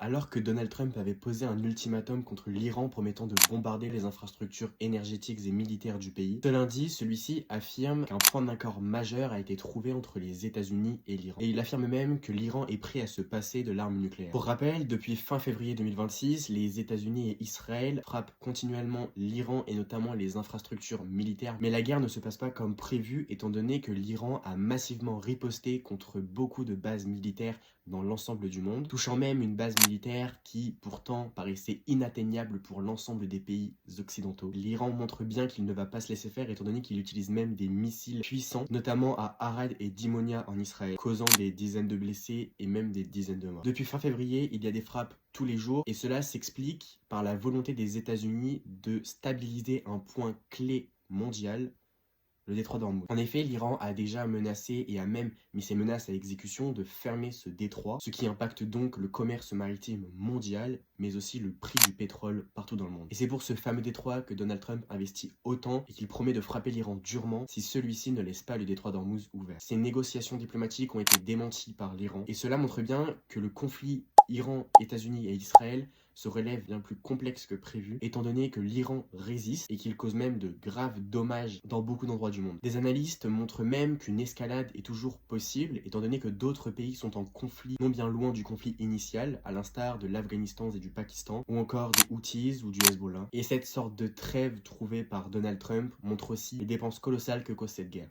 Alors que Donald Trump avait posé un ultimatum contre l'Iran promettant de bombarder les infrastructures énergétiques et militaires du pays, ce lundi, celui-ci affirme qu'un point d'accord majeur a été trouvé entre les États-Unis et l'Iran. Et il affirme même que l'Iran est prêt à se passer de l'arme nucléaire. Pour rappel, depuis fin février 2026, les États-Unis et Israël frappent continuellement l'Iran et notamment les infrastructures militaires. Mais la guerre ne se passe pas comme prévu étant donné que l'Iran a massivement riposté contre beaucoup de bases militaires dans l'ensemble du monde, touchant même une base militaire qui pourtant paraissait inatteignable pour l'ensemble des pays occidentaux. L'Iran montre bien qu'il ne va pas se laisser faire étant donné qu'il utilise même des missiles puissants, notamment à Arad et Dimonia en Israël, causant des dizaines de blessés et même des dizaines de morts. Depuis fin février, il y a des frappes tous les jours et cela s'explique par la volonté des États-Unis de stabiliser un point clé mondial, le détroit d'Ormuz. En effet, l'Iran a déjà menacé et a même mis ses menaces à exécution de fermer ce détroit, ce qui impacte donc le commerce maritime mondial, mais aussi le prix du pétrole partout dans le monde. Et c'est pour ce fameux détroit que Donald Trump investit autant et qu'il promet de frapper l'Iran durement si celui-ci ne laisse pas le détroit d'Ormuz ouvert. Ces négociations diplomatiques ont été démenties par l'Iran et cela montre bien que le conflit Iran, États-Unis et Israël se relève bien plus complexe que prévu, étant donné que l'Iran résiste et qu'il cause même de graves dommages dans beaucoup d'endroits du monde. Des analystes montrent même qu'une escalade est toujours possible, étant donné que d'autres pays sont en conflit non bien loin du conflit initial, à l'instar de l'Afghanistan et du Pakistan, ou encore des Houthis ou du Hezbollah. Et cette sorte de trêve trouvée par Donald Trump montre aussi les dépenses colossales que cause cette guerre.